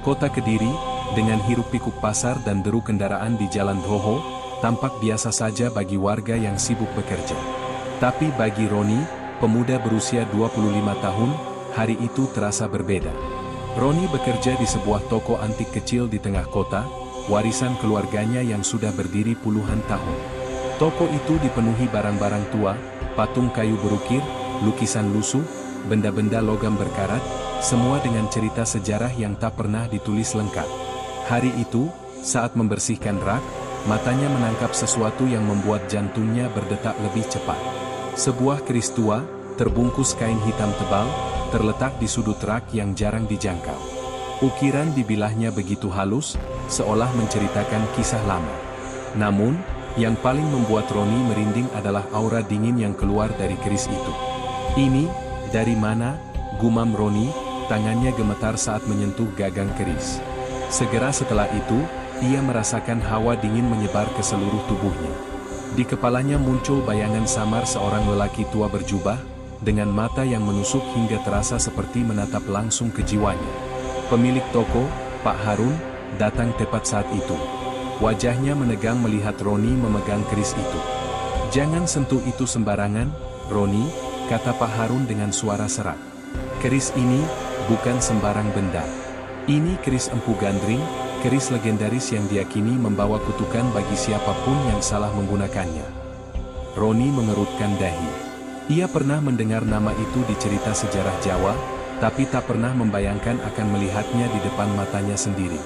Kota Kediri, dengan hiruk-pikuk pasar dan deru kendaraan di Jalan Dhoho, tampak biasa saja bagi warga yang sibuk bekerja. Tapi bagi Roni, pemuda berusia 25 tahun, hari itu terasa berbeda. Roni bekerja di sebuah toko antik kecil di tengah kota, warisan keluarganya yang sudah berdiri puluhan tahun. Toko itu dipenuhi barang-barang tua, patung kayu berukir, lukisan lusuh, benda-benda logam berkarat, semua dengan cerita sejarah yang tak pernah ditulis lengkap. Hari itu, saat membersihkan rak, matanya menangkap sesuatu yang membuat jantungnya berdetak lebih cepat. Sebuah keris tua, terbungkus kain hitam tebal, terletak di sudut rak yang jarang dijangkau. Ukiran di bilahnya begitu halus, seolah menceritakan kisah lama. Namun, yang paling membuat Roni merinding adalah aura dingin yang keluar dari keris itu. "Ini, dari mana?" gumam Roni, tangannya gemetar saat menyentuh gagang keris. Segera setelah itu, ia merasakan hawa dingin menyebar ke seluruh tubuhnya. Di kepalanya muncul bayangan samar seorang lelaki tua berjubah, dengan mata yang menusuk hingga terasa seperti menatap langsung ke jiwanya. Pemilik toko, Pak Harun, datang tepat saat itu. Wajahnya menegang melihat Roni memegang keris itu. "Jangan sentuh itu sembarangan, Roni," kata Pak Harun dengan suara serak. "Keris ini bukan sembarang benda. Ini keris Empu Gandring, keris legendaris yang diyakini membawa kutukan bagi siapapun yang salah menggunakannya." Roni mengerutkan dahi. Ia pernah mendengar nama itu di cerita sejarah Jawa, tapi tak pernah membayangkan akan melihatnya di depan matanya sendiri.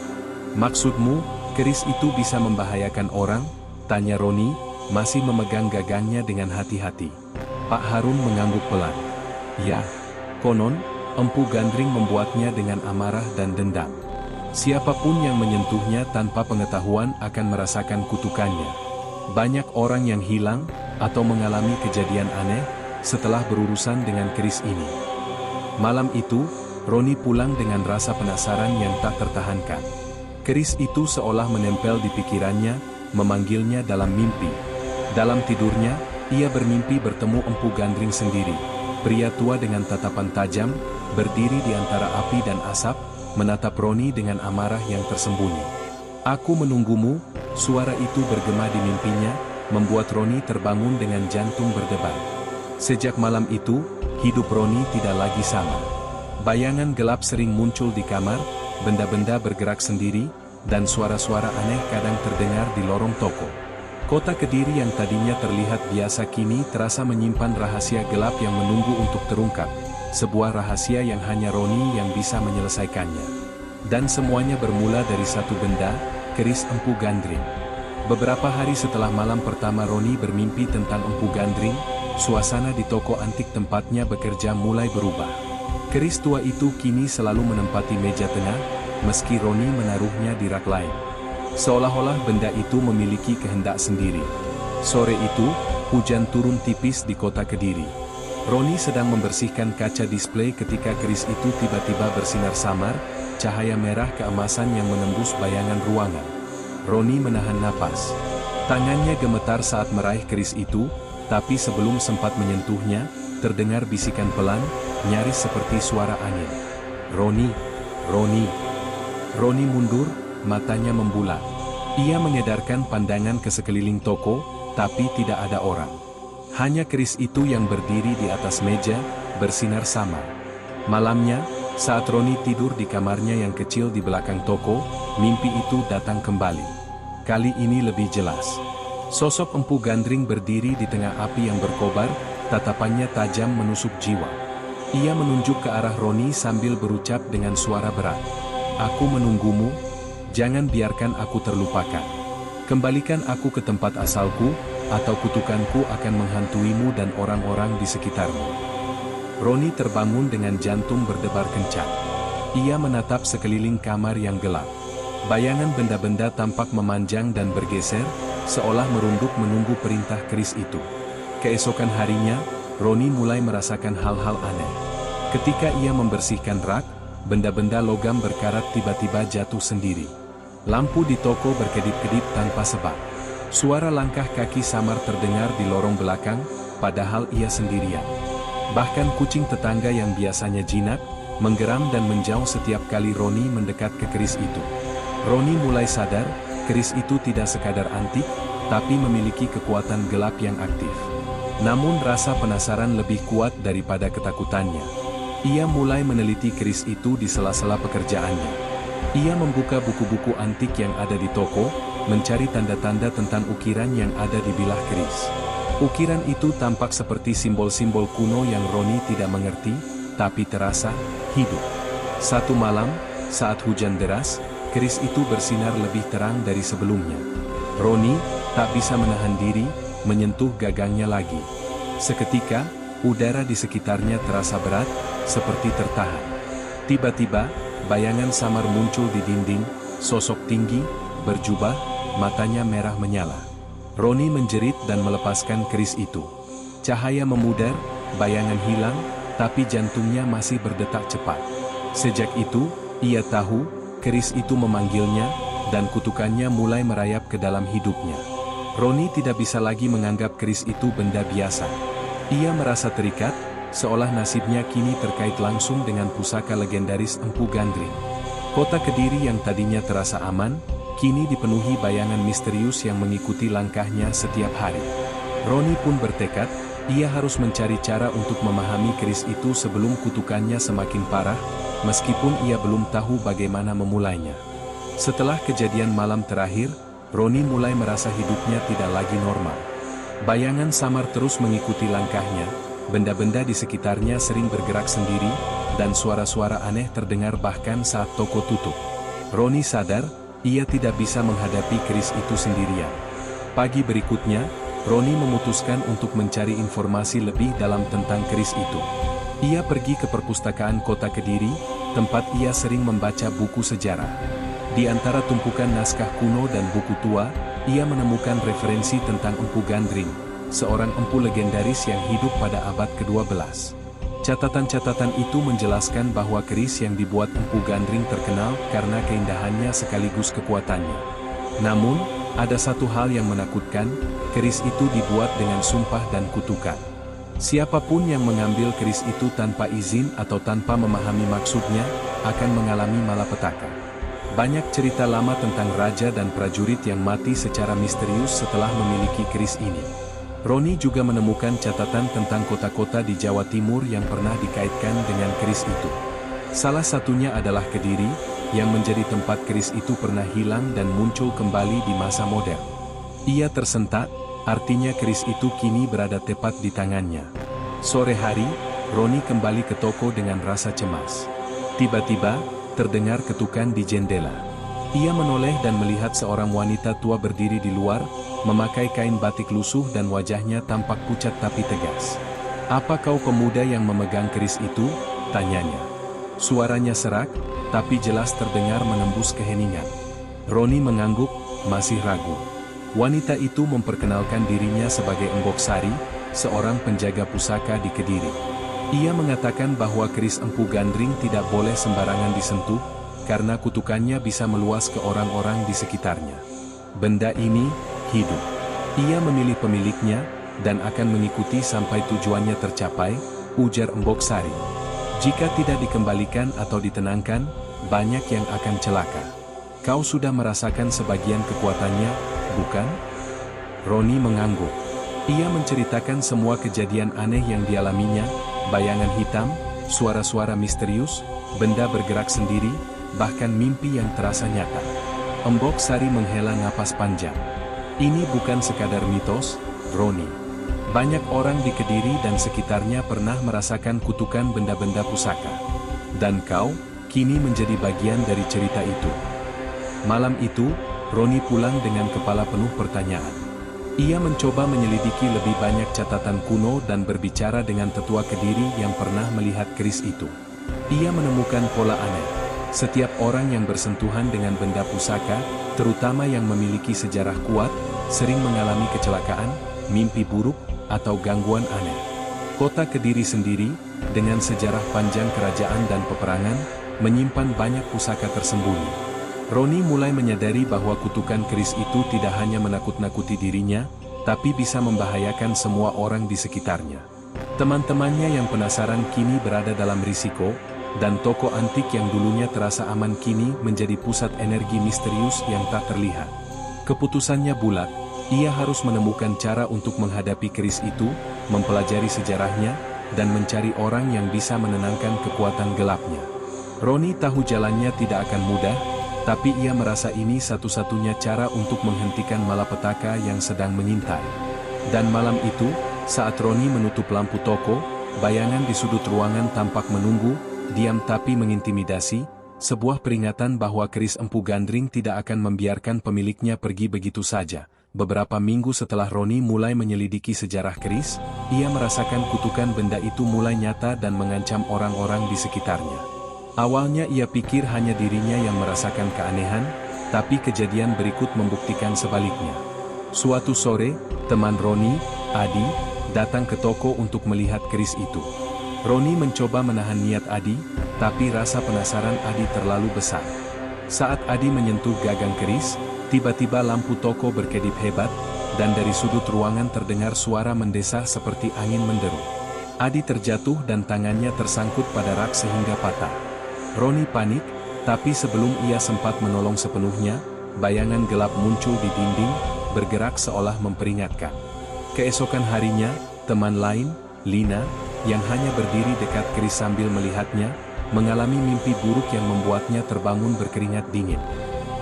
"Maksudmu, keris itu bisa membahayakan orang?" tanya Roni, masih memegang gagangnya dengan hati-hati. Pak Harun mengangguk pelan. "Ya, konon, Empu Gandring membuatnya dengan amarah dan dendam. Siapapun yang menyentuhnya tanpa pengetahuan akan merasakan kutukannya. Banyak orang yang hilang, atau mengalami kejadian aneh, setelah berurusan dengan keris ini." Malam itu, Roni pulang dengan rasa penasaran yang tak tertahankan. Keris itu seolah menempel di pikirannya, memanggilnya dalam mimpi. Dalam tidurnya, ia bermimpi bertemu Empu Gandring sendiri, pria tua dengan tatapan tajam, berdiri di antara api dan asap, menatap Roni dengan amarah yang tersembunyi. "Aku menunggumu," suara itu bergema di mimpinya, membuat Roni terbangun dengan jantung berdebar. Sejak malam itu, hidup Roni tidak lagi sama. Bayangan gelap sering muncul di kamar, benda-benda bergerak sendiri, dan suara-suara aneh kadang terdengar di lorong toko. Kota Kediri yang tadinya terlihat biasa kini terasa menyimpan rahasia gelap yang menunggu untuk terungkap. Sebuah rahasia yang hanya Roni yang bisa menyelesaikannya. Dan semuanya bermula dari satu benda, keris Empu Gandring. Beberapa hari setelah malam pertama Roni bermimpi tentang Empu Gandring, suasana di toko antik tempatnya bekerja mulai berubah. Keris tua itu kini selalu menempati meja tengah, meski Roni menaruhnya di rak lain. Seolah-olah benda itu memiliki kehendak sendiri. Sore itu, hujan turun tipis di kota Kediri. Roni sedang membersihkan kaca display ketika keris itu tiba-tiba bersinar samar, cahaya merah keemasan yang menembus bayangan ruangan. Roni menahan napas. Tangannya gemetar saat meraih keris itu, tapi sebelum sempat menyentuhnya, terdengar bisikan pelan, nyaris seperti suara angin. "Roni, Roni." Roni mundur, matanya membulat. Ia mengedarkan pandangan ke sekeliling toko, tapi tidak ada orang. Hanya keris itu yang berdiri di atas meja, bersinar samar. Malamnya, saat Roni tidur di kamarnya yang kecil di belakang toko, mimpi itu datang kembali. Kali ini lebih jelas. Sosok Empu Gandring berdiri di tengah api yang berkobar, tatapannya tajam menusuk jiwa. Ia menunjuk ke arah Roni sambil berucap dengan suara berat. "Aku menunggumu, jangan biarkan aku terlupakan. Kembalikan aku ke tempat asalku, atau kutukanku akan menghantuimu dan orang-orang di sekitarmu." Roni terbangun dengan jantung berdebar kencang. Ia menatap sekeliling kamar yang gelap. Bayangan benda-benda tampak memanjang dan bergeser, seolah merunduk menunggu perintah keris itu. Keesokan harinya, Roni mulai merasakan hal-hal aneh. Ketika ia membersihkan rak, benda-benda logam berkarat tiba-tiba jatuh sendiri. Lampu di toko berkedip-kedip tanpa sebab. Suara langkah kaki samar terdengar di lorong belakang, padahal ia sendirian. Bahkan kucing tetangga yang biasanya jinak, menggeram dan menjauh setiap kali Roni mendekat ke keris itu. Roni mulai sadar, keris itu tidak sekadar antik, tapi memiliki kekuatan gelap yang aktif. Namun rasa penasaran lebih kuat daripada ketakutannya. Ia mulai meneliti keris itu di sela-sela pekerjaannya. Ia membuka buku-buku antik yang ada di toko, mencari tanda-tanda tentang ukiran yang ada di bilah keris. Ukiran itu tampak seperti simbol-simbol kuno yang Roni tidak mengerti, tapi terasa hidup. Satu malam, saat hujan deras, keris itu bersinar lebih terang dari sebelumnya. Roni tak bisa menahan diri, menyentuh gagangnya lagi. Seketika, udara di sekitarnya terasa berat, seperti tertahan. Tiba-tiba, bayangan samar muncul di dinding, sosok tinggi, berjubah, matanya merah menyala. Roni menjerit dan melepaskan keris itu. Cahaya memudar, bayangan hilang, tapi jantungnya masih berdetak cepat. Sejak itu, ia tahu, keris itu memanggilnya, dan kutukannya mulai merayap ke dalam hidupnya. Roni tidak bisa lagi menganggap keris itu benda biasa. Ia merasa terikat, seolah nasibnya kini terkait langsung dengan pusaka legendaris Empu Gandring. Kota Kediri yang tadinya terasa aman, kini dipenuhi bayangan misterius yang mengikuti langkahnya setiap hari. Roni pun bertekad, ia harus mencari cara untuk memahami keris itu sebelum kutukannya semakin parah, meskipun ia belum tahu bagaimana memulainya. Setelah kejadian malam terakhir, Roni mulai merasa hidupnya tidak lagi normal. Bayangan samar terus mengikuti langkahnya, benda-benda di sekitarnya sering bergerak sendiri, dan suara-suara aneh terdengar bahkan saat toko tutup. Roni sadar, ia tidak bisa menghadapi keris itu sendirian. Pagi berikutnya, Roni memutuskan untuk mencari informasi lebih dalam tentang keris itu. Ia pergi ke perpustakaan Kota Kediri, tempat ia sering membaca buku sejarah. Di antara tumpukan naskah kuno dan buku tua, ia menemukan referensi tentang Empu Gandring, seorang empu legendaris yang hidup pada abad ke-12. Catatan-catatan itu menjelaskan bahwa keris yang dibuat Empu Gandring terkenal karena keindahannya sekaligus kekuatannya. Namun, ada satu hal yang menakutkan, keris itu dibuat dengan sumpah dan kutukan. Siapapun yang mengambil keris itu tanpa izin atau tanpa memahami maksudnya, akan mengalami malapetaka. Banyak cerita lama tentang raja dan prajurit yang mati secara misterius setelah memiliki keris ini. Roni juga menemukan catatan tentang kota-kota di Jawa Timur yang pernah dikaitkan dengan keris itu. Salah satunya adalah Kediri, yang menjadi tempat keris itu pernah hilang dan muncul kembali di masa modern. Ia tersentak, artinya keris itu kini berada tepat di tangannya. Sore hari, Roni kembali ke toko dengan rasa cemas. Tiba-tiba, terdengar ketukan di jendela. Ia menoleh dan melihat seorang wanita tua berdiri di luar, memakai kain batik lusuh dan wajahnya tampak pucat tapi tegas. "Apa kau pemuda yang memegang keris itu?" tanyanya. Suaranya serak, tapi jelas terdengar menembus keheningan. Roni mengangguk, masih ragu. Wanita itu memperkenalkan dirinya sebagai Embok Sari, seorang penjaga pusaka di Kediri. Ia mengatakan bahwa keris Empu Gandring tidak boleh sembarangan disentuh, karena kutukannya bisa meluas ke orang-orang di sekitarnya. Benda ini hidup. Ia memilih pemiliknya, dan akan mengikuti sampai tujuannya tercapai, ujar Embok Sari. Jika tidak dikembalikan atau ditenangkan, banyak yang akan celaka. Kau sudah merasakan sebagian kekuatannya, bukan? Roni mengangguk. Ia menceritakan semua kejadian aneh yang dialaminya, bayangan hitam, suara-suara misterius, benda bergerak sendiri, bahkan mimpi yang terasa nyata. Embok Sari menghela napas panjang. Ini bukan sekadar mitos, Roni. Banyak orang di Kediri dan sekitarnya pernah merasakan kutukan benda-benda pusaka. Dan kau, kini menjadi bagian dari cerita itu. Malam itu, Roni pulang dengan kepala penuh pertanyaan. Ia mencoba menyelidiki lebih banyak catatan kuno dan berbicara dengan tetua Kediri yang pernah melihat keris itu. Ia menemukan pola aneh. Setiap orang yang bersentuhan dengan benda pusaka, terutama yang memiliki sejarah kuat, sering mengalami kecelakaan, mimpi buruk, atau gangguan aneh. Kota Kediri sendiri, dengan sejarah panjang kerajaan dan peperangan, menyimpan banyak pusaka tersembunyi. Roni mulai menyadari bahwa kutukan keris itu tidak hanya menakut-nakuti dirinya, tapi bisa membahayakan semua orang di sekitarnya. Teman-temannya yang penasaran kini berada dalam risiko, dan toko antik yang dulunya terasa aman kini menjadi pusat energi misterius yang tak terlihat. Keputusannya bulat, ia harus menemukan cara untuk menghadapi keris itu, mempelajari sejarahnya, dan mencari orang yang bisa menenangkan kekuatan gelapnya. Roni tahu jalannya tidak akan mudah, tapi ia merasa ini satu-satunya cara untuk menghentikan malapetaka yang sedang mengintai. Dan malam itu, saat Roni menutup lampu toko, bayangan di sudut ruangan tampak menunggu, diam tapi mengintimidasi, sebuah peringatan bahwa keris Empu Gandring tidak akan membiarkan pemiliknya pergi begitu saja. Beberapa minggu setelah Roni mulai menyelidiki sejarah keris, ia merasakan kutukan benda itu mulai nyata dan mengancam orang-orang di sekitarnya. Awalnya ia pikir hanya dirinya yang merasakan keanehan, tapi kejadian berikut membuktikan sebaliknya. Suatu sore, teman Roni, Adi, datang ke toko untuk melihat keris itu. Roni mencoba menahan niat Adi, tapi rasa penasaran Adi terlalu besar. Saat Adi menyentuh gagang keris, tiba-tiba lampu toko berkedip hebat, dan dari sudut ruangan terdengar suara mendesah seperti angin menderu. Adi terjatuh dan tangannya tersangkut pada rak sehingga patah. Roni panik, tapi sebelum ia sempat menolong sepenuhnya, bayangan gelap muncul di dinding, bergerak seolah memperingatkan. Keesokan harinya, teman lain, Lina, yang hanya berdiri dekat keris sambil melihatnya, mengalami mimpi buruk yang membuatnya terbangun berkeringat dingin.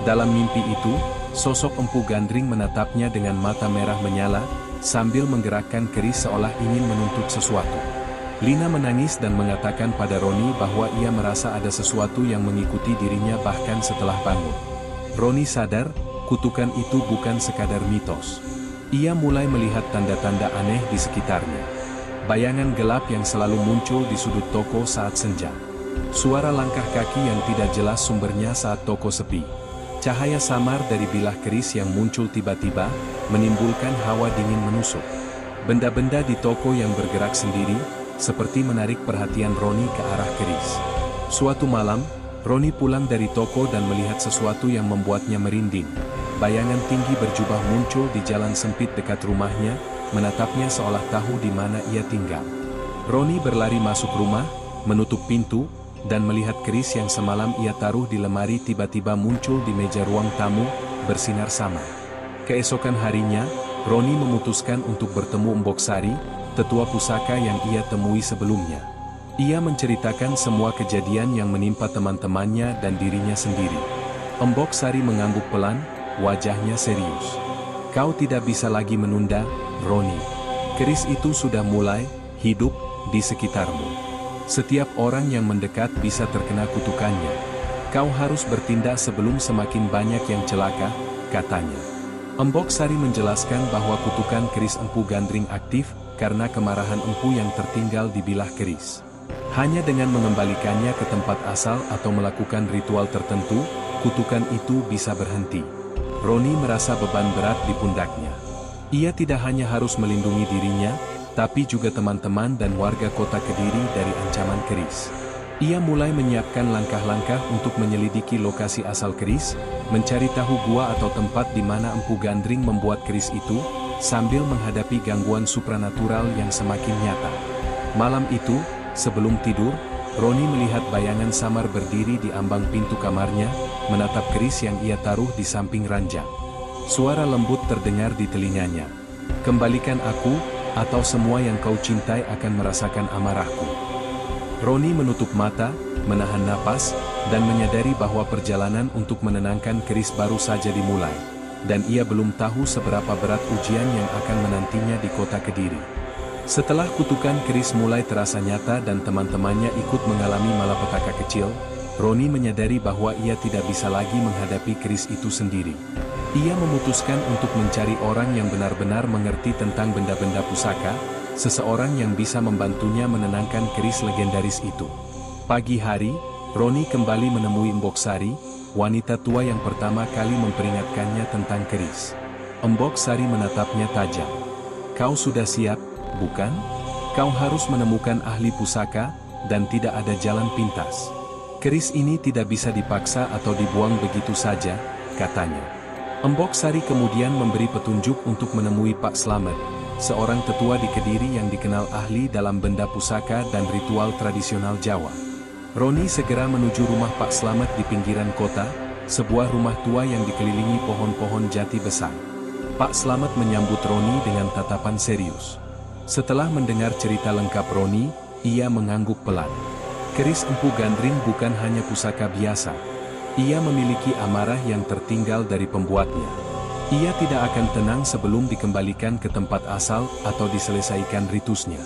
Dalam mimpi itu, sosok Empu Gandring menatapnya dengan mata merah menyala, sambil menggerakkan keris seolah ingin menuntut sesuatu. Lina menangis dan mengatakan pada Roni bahwa ia merasa ada sesuatu yang mengikuti dirinya bahkan setelah bangun. Roni sadar, kutukan itu bukan sekadar mitos. Ia mulai melihat tanda-tanda aneh di sekitarnya. Bayangan gelap yang selalu muncul di sudut toko saat senja. Suara langkah kaki yang tidak jelas sumbernya saat toko sepi. Cahaya samar dari bilah keris yang muncul tiba-tiba, menimbulkan hawa dingin menusuk. Benda-benda di toko yang bergerak sendiri, seperti menarik perhatian Roni ke arah keris. Suatu malam, Roni pulang dari toko dan melihat sesuatu yang membuatnya merinding. Bayangan tinggi berjubah muncul di jalan sempit dekat rumahnya, menatapnya seolah tahu di mana ia tinggal. Roni berlari masuk rumah, menutup pintu, dan melihat keris yang semalam ia taruh di lemari tiba-tiba muncul di meja ruang tamu, bersinar samar. Keesokan harinya, Roni memutuskan untuk bertemu Mbok Sari, tetua pusaka yang ia temui sebelumnya. Ia menceritakan semua kejadian yang menimpa teman-temannya dan dirinya sendiri. Mbok Sari mengangguk pelan, wajahnya serius. Kau tidak bisa lagi menunda, Roni. Keris itu sudah mulai hidup di sekitarmu. Setiap orang yang mendekat bisa terkena kutukannya. Kau harus bertindak sebelum semakin banyak yang celaka, katanya. Mbok Sari menjelaskan bahwa kutukan keris Empu Gandring aktif, karena kemarahan empu yang tertinggal di bilah keris. Hanya dengan mengembalikannya ke tempat asal atau melakukan ritual tertentu, kutukan itu bisa berhenti. Roni merasa beban berat di pundaknya. Ia tidak hanya harus melindungi dirinya, tapi juga teman-teman dan warga kota Kediri dari ancaman keris. Ia mulai menyiapkan langkah-langkah untuk menyelidiki lokasi asal keris, mencari tahu gua atau tempat di mana Empu Gandring membuat keris itu, sambil menghadapi gangguan supranatural yang semakin nyata. Malam itu, sebelum tidur, Roni melihat bayangan samar berdiri di ambang pintu kamarnya, menatap keris yang ia taruh di samping ranjang. Suara lembut terdengar di telinganya. Kembalikan aku, atau semua yang kau cintai akan merasakan amarahku. Roni menutup mata, menahan napas, dan menyadari bahwa perjalanan untuk menenangkan keris baru saja dimulai. Dan ia belum tahu seberapa berat ujian yang akan menantinya di kota Kediri. Setelah kutukan keris mulai terasa nyata dan teman-temannya ikut mengalami malapetaka kecil, Roni menyadari bahwa ia tidak bisa lagi menghadapi keris itu sendiri. Ia memutuskan untuk mencari orang yang benar-benar mengerti tentang benda-benda pusaka, seseorang yang bisa membantunya menenangkan keris legendaris itu. Pagi hari, Roni kembali menemui Mbok Sari, wanita tua yang pertama kali memperingatkannya tentang keris. Mbok Sari menatapnya tajam. Kau sudah siap, bukan? Kau harus menemukan ahli pusaka, dan tidak ada jalan pintas. Keris ini tidak bisa dipaksa atau dibuang begitu saja, katanya. Mbok Sari kemudian memberi petunjuk untuk menemui Pak Slamet, seorang tetua di Kediri yang dikenal ahli dalam benda pusaka dan ritual tradisional Jawa. Roni segera menuju rumah Pak Slamet di pinggiran kota, sebuah rumah tua yang dikelilingi pohon-pohon jati besar. Pak Slamet menyambut Roni dengan tatapan serius. Setelah mendengar cerita lengkap Roni, ia mengangguk pelan. Keris Empu Gandring bukan hanya pusaka biasa. Ia memiliki amarah yang tertinggal dari pembuatnya. Ia tidak akan tenang sebelum dikembalikan ke tempat asal atau diselesaikan ritusnya.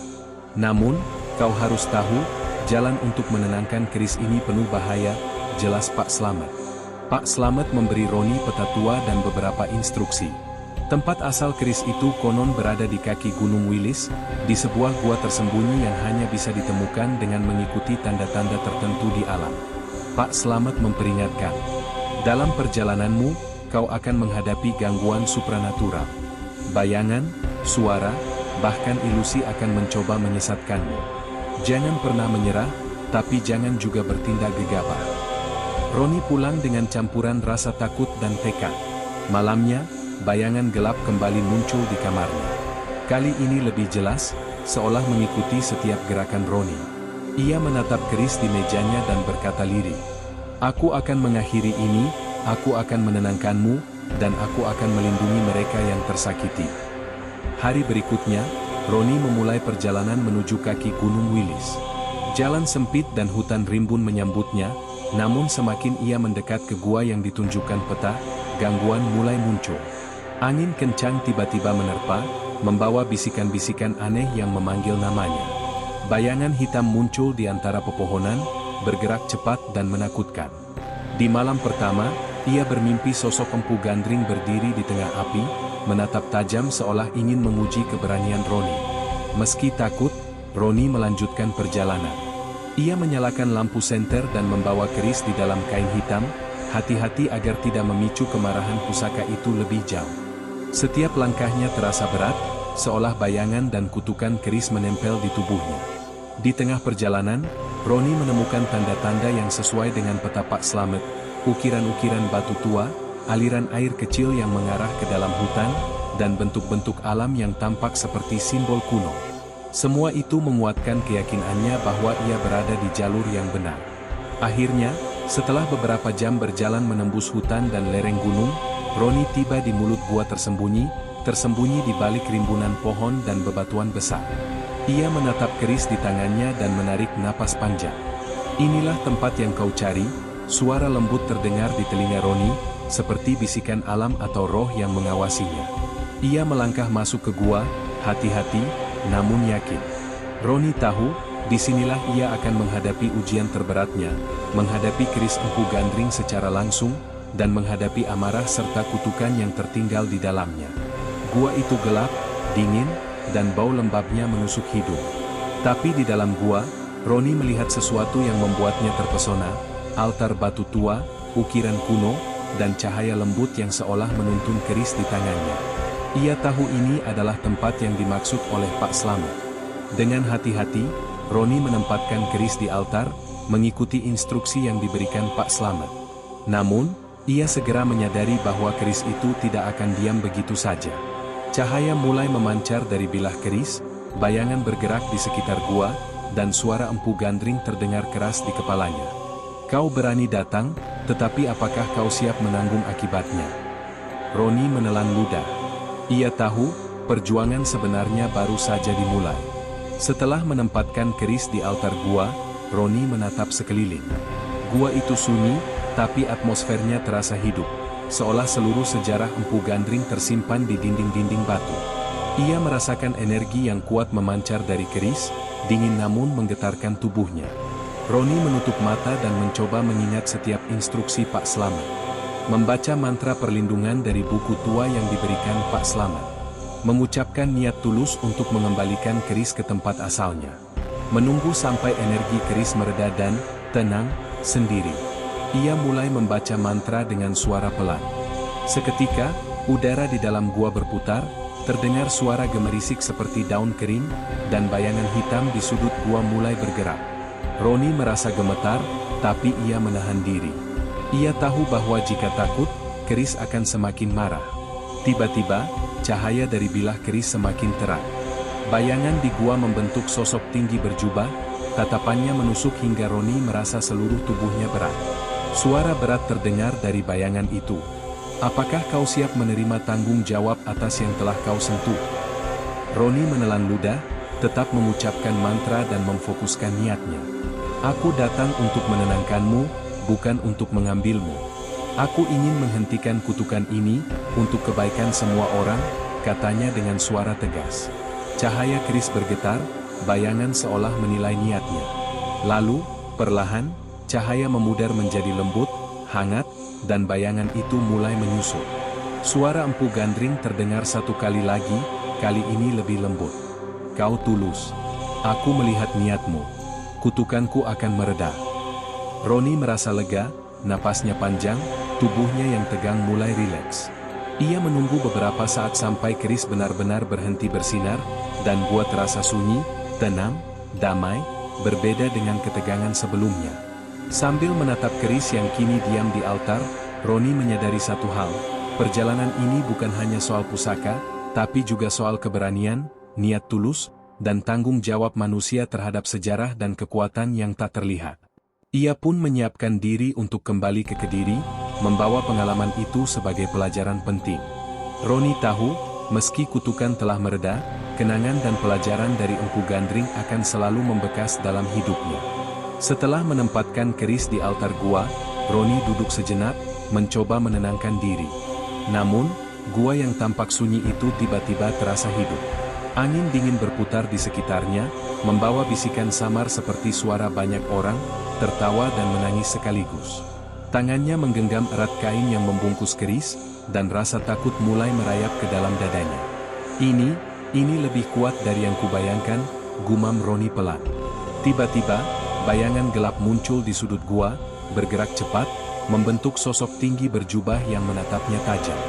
Namun, kau harus tahu, jalan untuk menenangkan keris ini penuh bahaya, jelas Pak Slamet. Pak Slamet memberi Roni peta tua dan beberapa instruksi. Tempat asal keris itu konon berada di kaki Gunung Wilis, di sebuah gua tersembunyi yang hanya bisa ditemukan dengan mengikuti tanda-tanda tertentu di alam. Pak Slamet memperingatkan, dalam perjalananmu, kau akan menghadapi gangguan supranatural. Bayangan, suara, bahkan ilusi akan mencoba menyesatkanmu. Jangan pernah menyerah, tapi jangan juga bertindak gegabah. Roni pulang dengan campuran rasa takut dan tekad. Malamnya, bayangan gelap kembali muncul di kamarnya. Kali ini lebih jelas, seolah mengikuti setiap gerakan Roni. Ia menatap keris di mejanya dan berkata lirih, "Aku akan mengakhiri ini, aku akan menenangkanmu, dan aku akan melindungi mereka yang tersakiti." Hari berikutnya, Roni memulai perjalanan menuju kaki Gunung Wilis. Jalan sempit dan hutan rimbun menyambutnya, namun semakin ia mendekat ke gua yang ditunjukkan peta, gangguan mulai muncul. Angin kencang tiba-tiba menerpa, membawa bisikan-bisikan aneh yang memanggil namanya. Bayangan hitam muncul di antara pepohonan, bergerak cepat dan menakutkan. Di malam pertama, ia bermimpi sosok Empu Gandring berdiri di tengah api, menatap tajam seolah ingin menguji keberanian Roni. Meski takut, Roni melanjutkan perjalanan. Ia menyalakan lampu senter dan membawa keris di dalam kain hitam, hati-hati agar tidak memicu kemarahan pusaka itu lebih jauh. Setiap langkahnya terasa berat, seolah bayangan dan kutukan keris menempel di tubuhnya. Di tengah perjalanan, Roni menemukan tanda-tanda yang sesuai dengan peta Pak Slamet, ukiran-ukiran batu tua, aliran air kecil yang mengarah ke dalam hutan, dan bentuk-bentuk alam yang tampak seperti simbol kuno. Semua itu menguatkan keyakinannya bahwa ia berada di jalur yang benar. Akhirnya, setelah beberapa jam berjalan menembus hutan dan lereng gunung, Roni tiba di mulut gua tersembunyi di balik rimbunan pohon dan bebatuan besar. Ia menatap keris di tangannya dan menarik napas panjang. "Inilah tempat yang kau cari," suara lembut terdengar di telinga Roni, seperti bisikan alam atau roh yang mengawasinya. Ia melangkah masuk ke gua, hati-hati, namun yakin. Roni tahu, disinilah ia akan menghadapi ujian terberatnya, menghadapi keris Empu Gandring secara langsung, dan menghadapi amarah serta kutukan yang tertinggal di dalamnya. Gua itu gelap, dingin, dan bau lembabnya menusuk hidung. Tapi di dalam gua, Roni melihat sesuatu yang membuatnya terpesona, altar batu tua, ukiran kuno, dan cahaya lembut yang seolah menuntun keris di tangannya. Ia tahu ini adalah tempat yang dimaksud oleh Pak Slamet. Dengan hati-hati, Roni menempatkan keris di altar, mengikuti instruksi yang diberikan Pak Slamet. Namun, ia segera menyadari bahwa keris itu tidak akan diam begitu saja. Cahaya mulai memancar dari bilah keris, bayangan bergerak di sekitar gua, dan suara Empu Gandring terdengar keras di kepalanya. "Kau berani datang, tetapi apakah kau siap menanggung akibatnya?" Roni menelan ludah. Ia tahu, perjuangan sebenarnya baru saja dimulai. Setelah menempatkan keris di altar gua, Roni menatap sekeliling. Gua itu sunyi, tapi atmosfernya terasa hidup, seolah seluruh sejarah Empu Gandring tersimpan di dinding-dinding batu. Ia merasakan energi yang kuat memancar dari keris, dingin namun menggetarkan tubuhnya. Roni menutup mata dan mencoba mengingat setiap instruksi Pak Slamet. Membaca mantra perlindungan dari buku tua yang diberikan Pak Slamet. Mengucapkan niat tulus untuk mengembalikan keris ke tempat asalnya. Menunggu sampai energi keris mereda dan tenang sendiri. Ia mulai membaca mantra dengan suara pelan. Seketika, udara di dalam gua berputar, terdengar suara gemerisik seperti daun kering, dan bayangan hitam di sudut gua mulai bergerak. Roni merasa gemetar, tapi ia menahan diri. Ia tahu bahwa jika takut, keris akan semakin marah. Tiba-tiba, cahaya dari bilah keris semakin terang. Bayangan di gua membentuk sosok tinggi berjubah, Tatapannya menusuk hingga Roni merasa seluruh tubuhnya berat. Suara berat terdengar dari bayangan itu. Apakah kau siap menerima tanggung jawab atas yang telah kau sentuh? Roni menelan ludah, tetap mengucapkan mantra dan memfokuskan niatnya. Aku datang untuk menenangkanmu, bukan untuk mengambilmu. Aku ingin menghentikan kutukan ini, untuk kebaikan semua orang, katanya dengan suara tegas. Cahaya keris bergetar, bayangan seolah menilai niatnya. Lalu, perlahan, cahaya memudar menjadi lembut, hangat, dan bayangan itu mulai menyusut. Suara Empu Gandring terdengar satu kali lagi, kali ini lebih lembut. Kau tulus. Aku melihat niatmu. Kutukanku akan mereda. Roni merasa lega, napasnya panjang, tubuhnya yang tegang mulai rileks. Ia menunggu beberapa saat sampai keris benar-benar berhenti bersinar, dan gua terasa sunyi, tenang, damai, berbeda dengan ketegangan sebelumnya. Sambil menatap keris yang kini diam di altar, Roni menyadari satu hal, perjalanan ini bukan hanya soal pusaka, tapi juga soal keberanian, niat tulus, dan tanggung jawab manusia terhadap sejarah dan kekuatan yang tak terlihat. Ia pun menyiapkan diri untuk kembali ke Kediri, membawa pengalaman itu sebagai pelajaran penting. Roni tahu, meski kutukan telah mereda, kenangan dan pelajaran dari Empu Gandring akan selalu membekas dalam hidupnya. Setelah menempatkan keris di altar gua, Roni duduk sejenak, mencoba menenangkan diri. Namun, gua yang tampak sunyi itu tiba-tiba terasa hidup. Angin dingin berputar di sekitarnya, membawa bisikan samar seperti suara banyak orang, tertawa dan menangis sekaligus. Tangannya menggenggam erat kain yang membungkus keris, dan rasa takut mulai merayap ke dalam dadanya. Ini lebih kuat dari yang kubayangkan, gumam Roni pelan. Tiba-tiba, bayangan gelap muncul di sudut gua, bergerak cepat, membentuk sosok tinggi berjubah yang menatapnya tajam.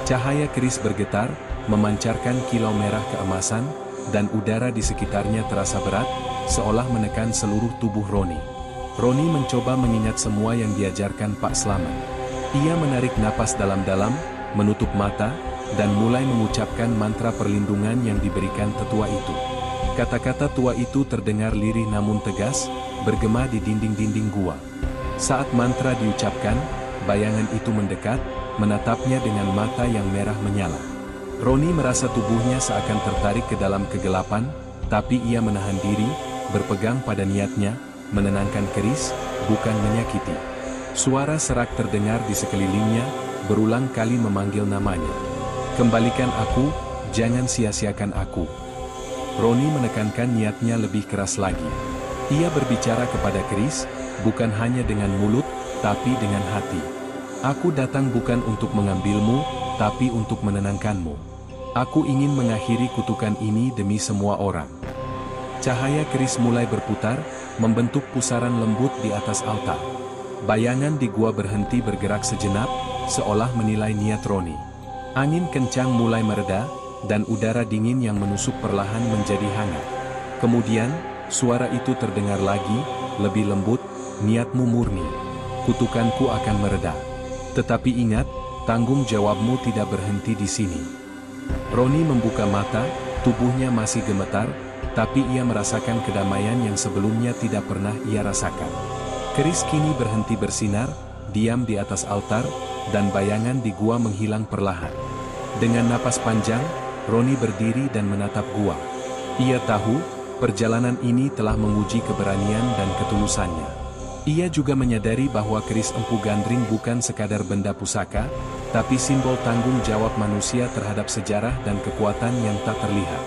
Cahaya keris bergetar, memancarkan kilau merah keemasan, dan udara di sekitarnya terasa berat, seolah menekan seluruh tubuh Roni. Roni mencoba mengingat semua yang diajarkan Pak Slamet. Ia menarik napas dalam-dalam, menutup mata, dan mulai mengucapkan mantra perlindungan yang diberikan tetua itu. Kata-kata tua itu terdengar lirih namun tegas, bergema di dinding-dinding gua. Saat mantra diucapkan, bayangan itu mendekat, menatapnya dengan mata yang merah menyala. Roni merasa tubuhnya seakan tertarik ke dalam kegelapan, tapi ia menahan diri, berpegang pada niatnya, menenangkan keris, bukan menyakiti. Suara serak terdengar di sekelilingnya, berulang kali memanggil namanya. Kembalikan aku, jangan sia-siakan aku. Roni menekankan niatnya lebih keras lagi. Ia berbicara kepada keris, bukan hanya dengan mulut, tapi dengan hati. Aku datang bukan untuk mengambilmu, tapi untuk menenangkanmu. Aku ingin mengakhiri kutukan ini demi semua orang. Cahaya keris mulai berputar, membentuk pusaran lembut di atas altar. Bayangan di gua berhenti bergerak sejenak, seolah menilai niat Roni. Angin kencang mulai mereda, dan udara dingin yang menusuk perlahan menjadi hangat. Kemudian, suara itu terdengar lagi, lebih lembut, niatmu murni. Kutukanku akan mereda. Tetapi ingat, tanggung jawabmu tidak berhenti di sini. Roni membuka mata, tubuhnya masih gemetar, tapi ia merasakan kedamaian yang sebelumnya tidak pernah ia rasakan. Keris kini berhenti bersinar, diam di atas altar, dan bayangan di gua menghilang perlahan. Dengan napas panjang, Roni berdiri dan menatap gua. Ia tahu, perjalanan ini telah menguji keberanian dan ketulusannya. Ia juga menyadari bahwa keris Empu Gandring bukan sekadar benda pusaka, tapi simbol tanggung jawab manusia terhadap sejarah dan kekuatan yang tak terlihat.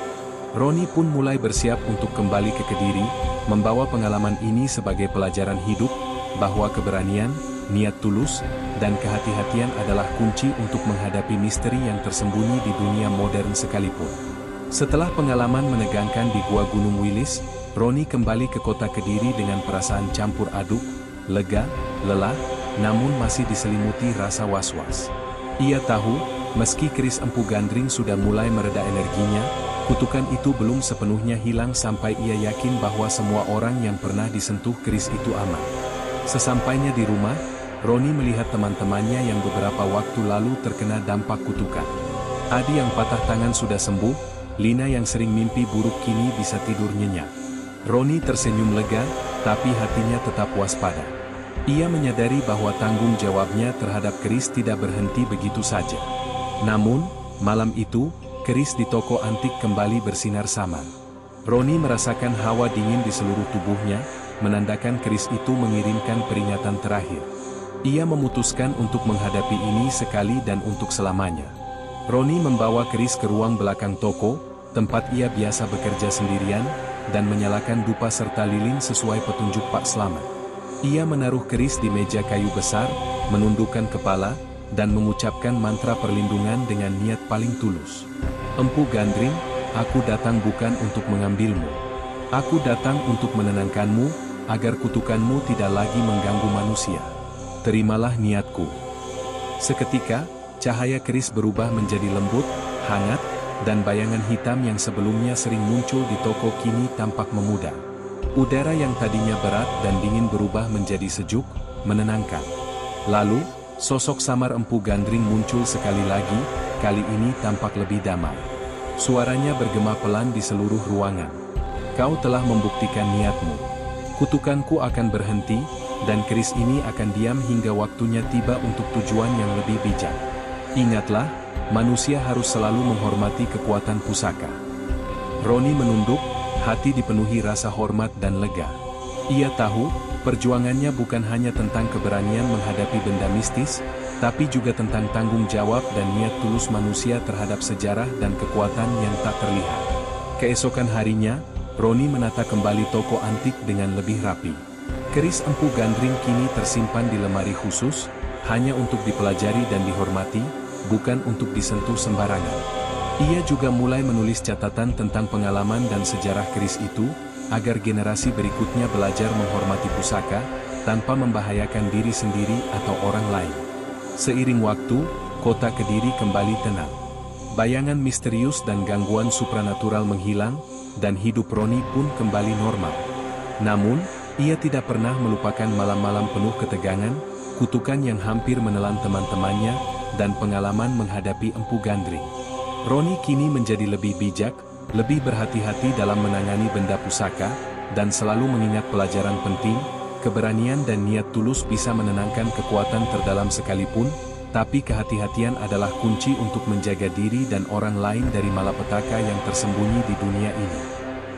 Roni pun mulai bersiap untuk kembali ke Kediri, membawa pengalaman ini sebagai pelajaran hidup, bahwa keberanian, niat tulus, dan kehati-hatian adalah kunci untuk menghadapi misteri yang tersembunyi di dunia modern sekalipun. Setelah pengalaman menegangkan di Gua Gunung Wilis, Roni kembali ke kota Kediri dengan perasaan campur aduk, lega, lelah, namun masih diselimuti rasa was-was. Ia tahu, meski keris Empu Gandring sudah mulai mereda energinya, kutukan itu belum sepenuhnya hilang sampai ia yakin bahwa semua orang yang pernah disentuh keris itu aman. Sesampainya di rumah, Roni melihat teman-temannya yang beberapa waktu lalu terkena dampak kutukan. Adi yang patah tangan sudah sembuh, Lina yang sering mimpi buruk kini bisa tidur nyenyak. Roni tersenyum lega, tapi hatinya tetap waspada. Ia menyadari bahwa tanggung jawabnya terhadap keris tidak berhenti begitu saja. Namun, malam itu, keris di toko antik kembali bersinar samar. Roni merasakan hawa dingin di seluruh tubuhnya, menandakan keris itu mengirimkan peringatan terakhir. Ia memutuskan untuk menghadapi ini sekali dan untuk selamanya. Roni membawa keris ke ruang belakang toko, tempat ia biasa bekerja sendirian, dan menyalakan dupa serta lilin sesuai petunjuk Pak Slamet. Ia menaruh keris di meja kayu besar, menundukkan kepala, dan mengucapkan mantra perlindungan dengan niat paling tulus. Empu Gandring, aku datang bukan untuk mengambilmu. Aku datang untuk menenangkanmu, agar kutukanmu tidak lagi mengganggu manusia. Terimalah niatku. Seketika, cahaya keris berubah menjadi lembut, hangat, dan bayangan hitam yang sebelumnya sering muncul di toko kini tampak memudar. Udara yang tadinya berat dan dingin berubah menjadi sejuk, menenangkan. Lalu, sosok samar Empu Gandring muncul sekali lagi, kali ini tampak lebih damai. Suaranya bergema pelan di seluruh ruangan. Kau telah membuktikan niatmu. Kutukanku akan berhenti, dan keris ini akan diam hingga waktunya tiba untuk tujuan yang lebih bijak. Ingatlah, manusia harus selalu menghormati kekuatan pusaka. Roni menunduk, hati dipenuhi rasa hormat dan lega. Ia tahu, perjuangannya bukan hanya tentang keberanian menghadapi benda mistis, tapi juga tentang tanggung jawab dan niat tulus manusia terhadap sejarah dan kekuatan yang tak terlihat. Keesokan harinya, Roni menata kembali toko antik dengan lebih rapi. Keris Empu Gandring kini tersimpan di lemari khusus, hanya untuk dipelajari dan dihormati, bukan untuk disentuh sembarangan. Ia juga mulai menulis catatan tentang pengalaman dan sejarah keris itu, agar generasi berikutnya belajar menghormati pusaka, tanpa membahayakan diri sendiri atau orang lain. Seiring waktu, kota Kediri kembali tenang. Bayangan misterius dan gangguan supranatural menghilang, dan hidup Roni pun kembali normal. Namun, ia tidak pernah melupakan malam-malam penuh ketegangan, kutukan yang hampir menelan teman-temannya, dan pengalaman menghadapi Empu Gandring. Roni kini menjadi lebih bijak, lebih berhati-hati dalam menangani benda pusaka, dan selalu mengingat pelajaran penting, keberanian dan niat tulus bisa menenangkan kekuatan terdalam sekalipun, tapi kehati-hatian adalah kunci untuk menjaga diri dan orang lain dari malapetaka yang tersembunyi di dunia ini.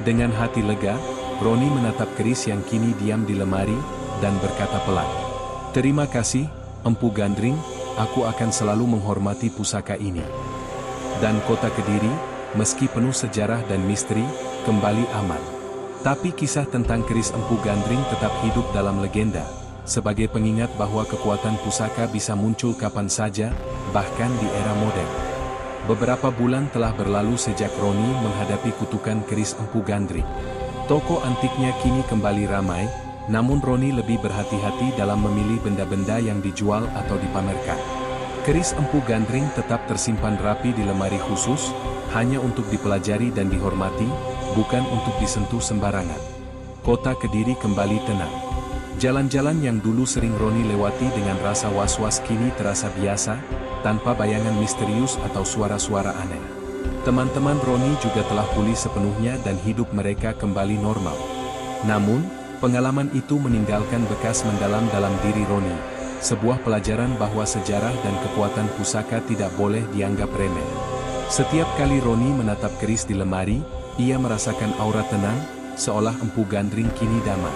Dengan hati lega, Roni menatap keris yang kini diam di lemari, dan berkata pelan, "Terima kasih, Empu Gandring, aku akan selalu menghormati pusaka ini." Dan kota Kediri, meski penuh sejarah dan misteri, kembali aman. Tapi kisah tentang keris Empu Gandring tetap hidup dalam legenda, sebagai pengingat bahwa kekuatan pusaka bisa muncul kapan saja, bahkan di era modern. Beberapa bulan telah berlalu sejak Roni menghadapi kutukan keris Empu Gandring. Toko antiknya kini kembali ramai, namun Roni lebih berhati-hati dalam memilih benda-benda yang dijual atau dipamerkan. Keris Empu Gandring tetap tersimpan rapi di lemari khusus, hanya untuk dipelajari dan dihormati, bukan untuk disentuh sembarangan. Kota Kediri kembali tenang. Jalan-jalan yang dulu sering Roni lewati dengan rasa was-was kini terasa biasa, tanpa bayangan misterius atau suara-suara aneh. Teman-teman Roni juga telah pulih sepenuhnya dan hidup mereka kembali normal. Namun, pengalaman itu meninggalkan bekas mendalam dalam diri Roni. Sebuah pelajaran bahwa sejarah dan kekuatan pusaka tidak boleh dianggap remeh. Setiap kali Roni menatap keris di lemari, ia merasakan aura tenang, seolah Empu Gandring kini damai.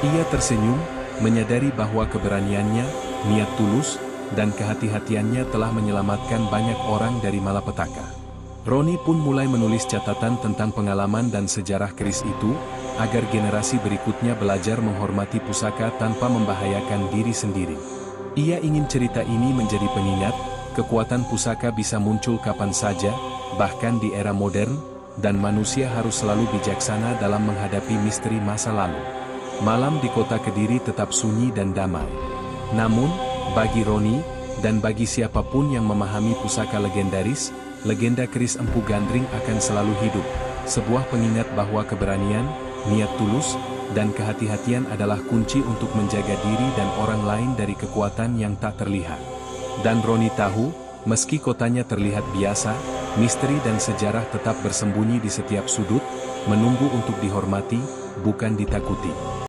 Ia tersenyum, menyadari bahwa keberaniannya, niat tulus, dan kehati-hatiannya telah menyelamatkan banyak orang dari malapetaka. Roni pun mulai menulis catatan tentang pengalaman dan sejarah keris itu, agar generasi berikutnya belajar menghormati pusaka tanpa membahayakan diri sendiri. Ia ingin cerita ini menjadi pengingat, kekuatan pusaka bisa muncul kapan saja, bahkan di era modern, dan manusia harus selalu bijaksana dalam menghadapi misteri masa lalu. Malam di kota Kediri tetap sunyi dan damai. Namun, bagi Roni, dan bagi siapapun yang memahami pusaka legendaris, legenda keris Empu Gandring akan selalu hidup, sebuah pengingat bahwa keberanian, niat tulus, dan kehati-hatian adalah kunci untuk menjaga diri dan orang lain dari kekuatan yang tak terlihat. Dan Roni tahu, meski kotanya terlihat biasa, misteri dan sejarah tetap bersembunyi di setiap sudut, menunggu untuk dihormati, bukan ditakuti.